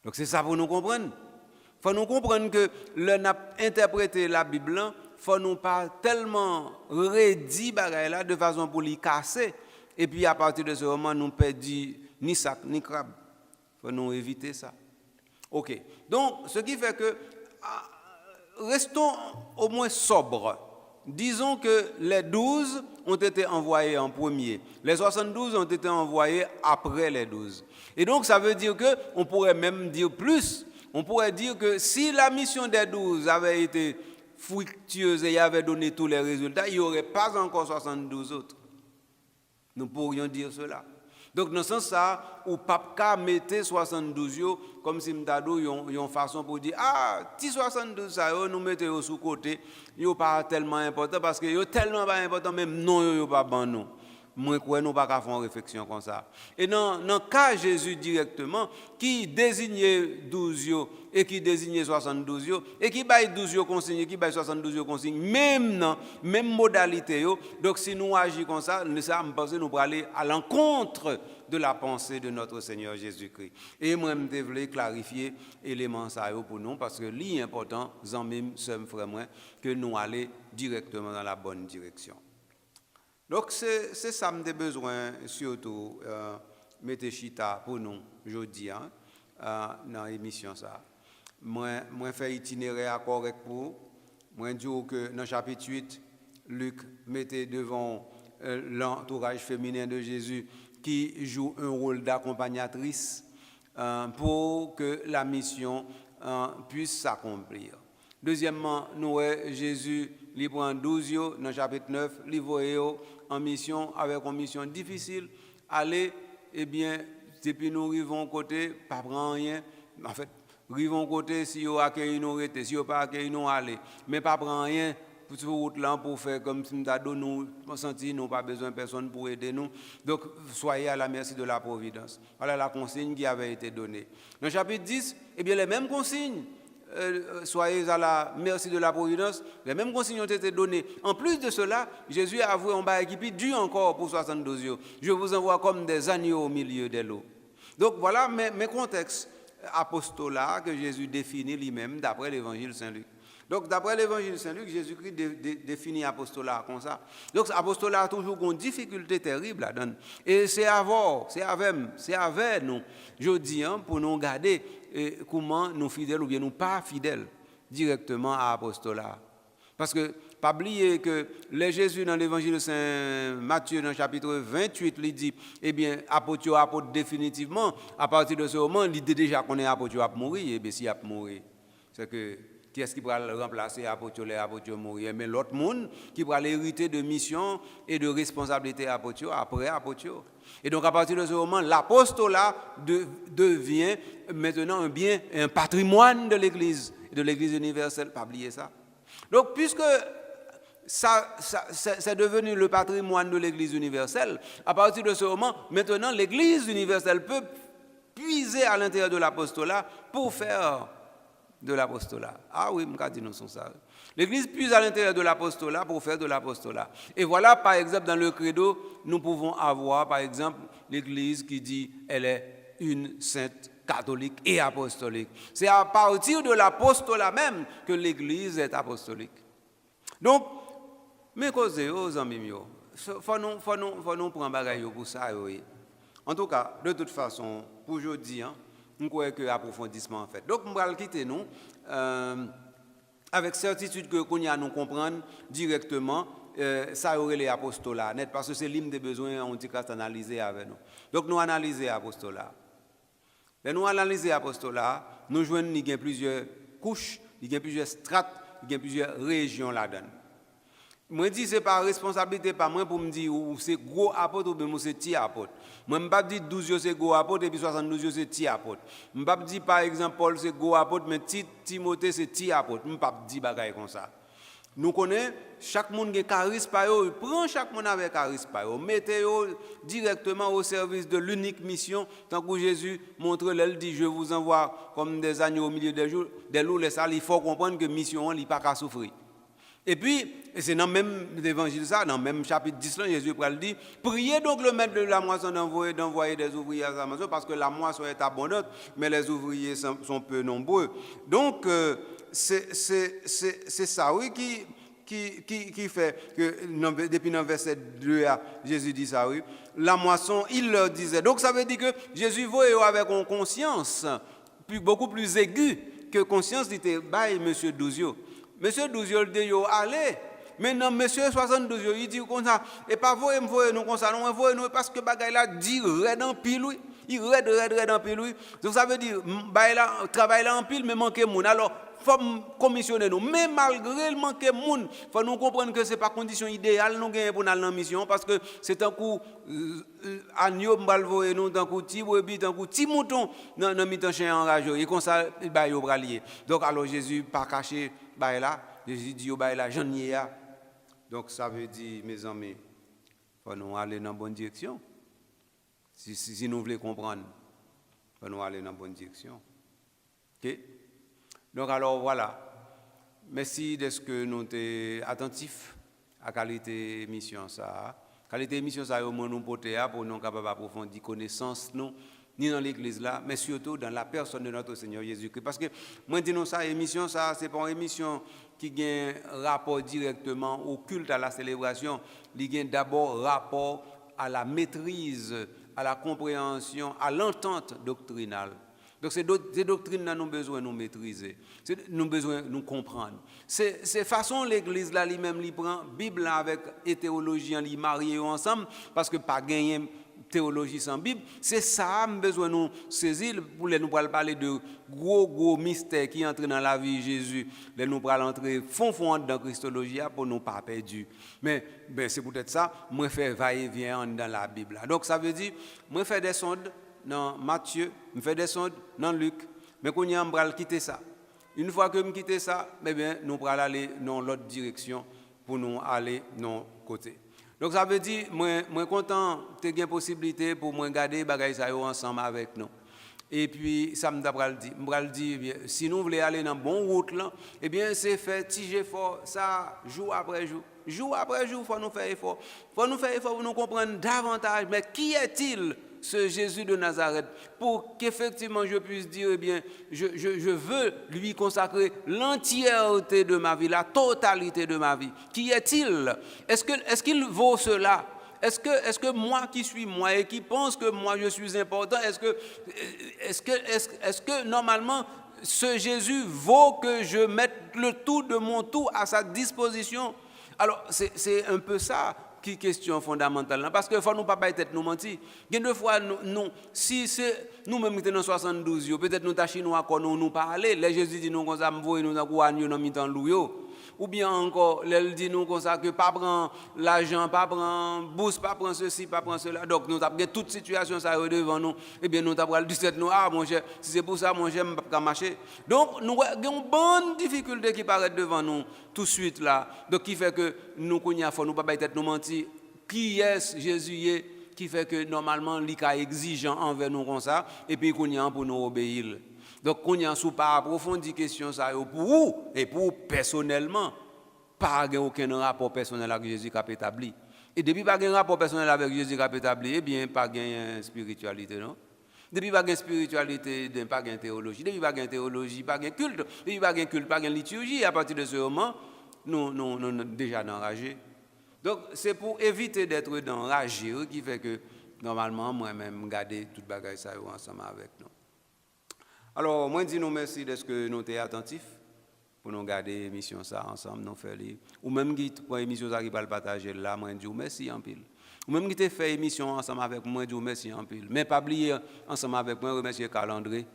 Donc c'est ça pour nous comprendre. Faut nous comprendre que le n'a interprété la Bible, faut nous pas tellement redit bagaille là de façon pour les casser et puis à partir de ce moment nous perdons ni sac ni crabe. Faut nous éviter ça. OK. Donc ce qui fait que restons au moins sobres. Disons que les 12 ont été envoyés en premier. Les 72 ont été envoyés après les 12. Et donc ça veut dire que on pourrait même dire plus. On pourrait dire que si la mission des 12 avait été fructueuse et avait donné tous les résultats, il n'y aurait pas encore 72 autres. Nous pourrions dire cela. Donc, dans ce sens-là, ou pas mettre 72 comme si nous avons une façon pour dire, si 72 ça, nous mettons sous côté, ils ne sont pas tellement important parce que sont tellement pas important, même non, ils ne sont pas bon non. Moi, nous ne pas faire une réflexion comme ça. Et dans le cas Jésus directement, qui désignait 12 et qui désignait 72 et qui baille 12 consigne, qui baille 72 consigne, même modalité. Donc, si nous agissons comme ça, je pense que nous allons aller à l'encontre de la pensée de notre Seigneur Jésus-Christ. Et moi, je voulais clarifier l'élément ça pour nous, parce que l'important, frère, que nous allions directement dans la bonne direction. Donc, c'est ça que j'ai besoin, surtout, mettre chita pour nous, aujourd'hui, dans l'émission. Moi, fais itinéraire correct pour. Moi, dis que dans le chapitre 8, Luc mettait devant l'entourage féminin de Jésus qui joue un rôle d'accompagnatrice pour que la mission puisse s'accomplir. Deuxièmement, nous Jésus il prend 12 dans le chapitre 9, il voit en mission avec une mission difficile. Aller, eh bien, depuis nous arrivons côté, pas prendre rien. En fait, arrivons côté, si vous accueillez nous, si vous pas accueillez nous, aller. Mais pas prendre rien sur route là pour faire comme si nous senti nous pas besoin de personne pour aider nous. Donc, soyez à la merci de la providence. Voilà la consigne qui avait été donnée. Dans le chapitre 10, eh bien, les mêmes consignes. Soyez à la merci de la providence. Les mêmes consignes ont été données. En plus de cela, Jésus a avoué en bas qui dure encore pour 72 jours. Je vous envoie comme des agneaux au milieu des lots. Donc voilà mes contextes apostolat que Jésus définit lui-même d'après l'évangile Saint-Luc. Donc d'après l'évangile Saint-Luc, Jésus-Christ définit apostolat comme ça. Donc apostolat a toujours une difficulté terrible là-dedans. Et c'est avec nous, je dis, pour nous garder comment nous fidèles ou bien nous pas fidèles directement à l'apostolat. Parce que, pas oublier que les Jésus dans l'évangile de Saint Matthieu, dans le chapitre 28, il dit, eh bien, apôtre définitivement, à partir de ce moment, l'idée déjà qu'on est apôtre à mourir, et bien si à mourir, c'est que qui est-ce qui pourra le remplacer apôtre mourir? Mais l'autre monde qui pourra l'hériter de mission et de responsabilité apôtre après apôtre. Et donc à partir de ce moment, l'apostolat devient maintenant un patrimoine de l'Église universelle. Pas oublier ça. Donc puisque c'est devenu le patrimoine de l'Église universelle, à partir de ce moment, maintenant l'Église universelle peut puiser à l'intérieur de l'apostolat pour faire de l'apostolat. Ah oui, je dis nous ça. L'Église puise à l'intérieur de l'apostolat pour faire de l'apostolat. Et voilà, par exemple, dans le credo, nous pouvons avoir, par exemple, l'Église qui dit elle est une sainte catholique et apostolique. C'est à partir de l'apostolat même que l'Église est apostolique. Donc, mes causes, aux amis, il faut nous prendre bagaille pour ça. Oui. En tout cas, de toute façon, pour aujourd'hui, nous croyons que approfondissement en fait. Donc, nous allons quitter nous avec certitude que nous comprendre directement ça aurait les apostolats net parce que c'est l'hymne des besoins on dit qu'à analyser avec nous. Donc, nous analyser l'apostolat. Et nous analyser l'apostolat, nous joignons il y a plusieurs couches, il y a plusieurs strates, il y a plusieurs régions là-dedans. Moi dis c'est pas responsabilité pas moi pour me dire ou c'est gros apôtre ou bien c'est petit apôtre. Moi me pas dire 12 c'est gros apôtre et puis 72 c'est petit apôtre. Me pas dire par exemple Paul c'est gros apôtre mais Timothée c'est petit apôtre. Me pas dire bagaille comme ça. Nous connaissons chaque monde qui a charisme par eux, prend chaque monde avec charisme par eux, mettez-le directement au service de l'unique mission tant que Jésus montre elle dit je vous envoie comme des agneaux au milieu des loups les salles, il faut comprendre que mission il pas qu'à souffrir. Et puis, c'est dans le même évangile, ça, dans le même chapitre 10, là, Jésus dit, priez donc le maître de la moisson d'envoyer des ouvriers à sa maison, parce que la moisson est abondante, mais les ouvriers sont peu nombreux. Donc, c'est ça, oui, qui fait que, depuis le verset 2, Jésus dit ça, oui, la moisson, il leur disait. Donc, ça veut dire que Jésus voyait avec une conscience beaucoup plus aiguë que conscience d'était by M. Douzio. Monsieur 12 il dit allez. Maintenant monsieur 72 il dit comme ça et pas voyer nous comme ça non voyer nous parce que bagaille là dit raide en pile oui. Il raide en pile oui. Donc ça veut dire bagaille là travail là en pile mais manquer monde. Alors faut commissionner nous mais malgré le manquer monde, faut nous comprendre que c'est pas condition idéale nous gagner pour aller en mission parce que c'est un coup agneau m'bal voyer nous tant coup petit brebis tant coup petit mouton dans mi-temps chien enragé et comme ça ba yo bralier. Donc alors Jésus pas caché bah là, Jésus dit bah là, j'en ai là. Donc ça veut dire, mes amis, faut nous aller dans la bonne direction. Si nous voulons comprendre, faut nous aller dans la bonne direction. Ok? Donc alors voilà. Merci de ce que nous sommes attentifs à la qualité de mission ça. La qualité de mission ça, au moins nous porter pour nous capables d'approfondir connaissance nous. Ni dans l'église là, mais surtout dans la personne de notre Seigneur Jésus-Christ. Parce que moi, dis nous ça, émission, ça, c'est pas une émission qui a un rapport directement au culte, à la célébration. Il y a d'abord rapport à la maîtrise, à la compréhension, à l'entente doctrinale. Donc, ces doctrines nous avons besoin de nous maîtriser, nous avons besoin de nous comprendre. C'est façon l'Église là lui-même lui prend Bible là avec et théologie li marié ensemble parce que pas gagner théologie sans Bible, c'est ça nous besoin de nous saisir pour nous parler de gros mystères qui entrent dans la vie de Jésus, nous parler entrer fond dans Christologie pour nous pas perdus. Mais c'est peut-être ça, moi faire va-et-vient dans la Bible là. Donc ça veut dire moi faire des sondes dans Matthieu, je fais des sondes dans Luc, mais qu'on y a on quitter ça. Une fois que je quitte ça, nous allons aller dans l'autre direction pour nous aller dans côté. Donc ça veut dire moi content tu as possibilité pour moi garder bagaille ça ensemble avec nous. Et puis ça me dit si nous voulons aller dans bonne route là, eh bien c'est faire tiger fort ça jour après jour. Jour après jour, faut nous faire effort. Faut nous faire effort pour nous comprendre davantage mais qui est-il ce Jésus de Nazareth, pour qu'effectivement je puisse dire, eh bien, je veux lui consacrer l'entièreté de ma vie, la totalité de ma vie. Qui est-il? Est-ce qu'il vaut cela? Est-ce que moi qui suis moi et qui pense que moi je suis important, est-ce que normalement ce Jésus vaut que je mette le tout de mon tout à sa disposition? Alors c'est un peu ça. Qui question fondamentale parce que faut nous pas tête nous mentir. Il y a deux fois nous si c'est nous même qui dans 72 peut-être nous ta chinois qu'on nous parler les Jésus dit nous comme ça m'voyer nous dans agneau dans mi-temps louyo ou bien encore elle dit nous comme ça que pas prendre l'argent pas prendre bourse pas prendre ceci pas prendre cela donc nous avons toute situation ça devant nous et bien nous avons le 17 nous mon cher si c'est pour ça mon cher pas marcher donc nous avons une bonne difficulté qui paraît devant nous tout de suite là donc qui fait que nous connait faut nous pas tête nous mentir qui est Jésus qui fait que normalement il est exigeant envers nous comme ça et puis qu'on y a pour nous obéir. Donc qu'on y a sous pas approfondir question ça pour vous et pour personnellement pas aucun rapport personnel avec Jésus qui a établi. Et depuis pas un rapport personnel avec Jésus qui a établi, eh bien pas gain spiritualité non. Depuis pas gain spiritualité, pas gain théologie, depuis pas gain théologie, pas gain culte, depuis pas gain culte, pas gain liturgie, à partir de ce moment nous déjà enragés. Donc, c'est pour éviter d'être dans rage qui fait que, normalement, moi-même, garder toute bagaille ça ensemble avec nous. Alors, moi, je dis nous merci de ce que nous sommes attentifs pour nous garder l'émission ça ensemble, nous faire ou même qui pour l'émission ça qui va le partager là, moi, je dis merci en pile. Ou même qui te fait émission ensemble avec moi, je dis merci en pile. Mais pas oublier ensemble avec moi, remercier Calendré,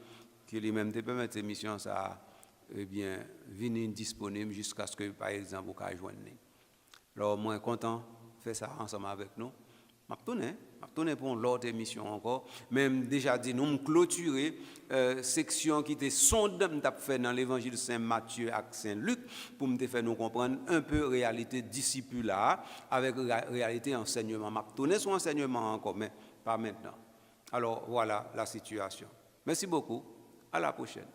qui lui-même te permet l'émission ça, eh bien, venir disponible jusqu'à ce que, par exemple, vous puissiez joindre. Alors, moi, content de faire ça ensemble avec nous. Je tourne pour l'autre émission encore. Même déjà dit, nous clôturer section qui était sonde fait dans l'évangile Saint Matthieu et Saint Luc pour me faire nous comprendre un peu réalité discipulaire avec réalité enseignement. Je tourne sur enseignement encore, mais pas maintenant. Alors, voilà la situation. Merci beaucoup. À la prochaine.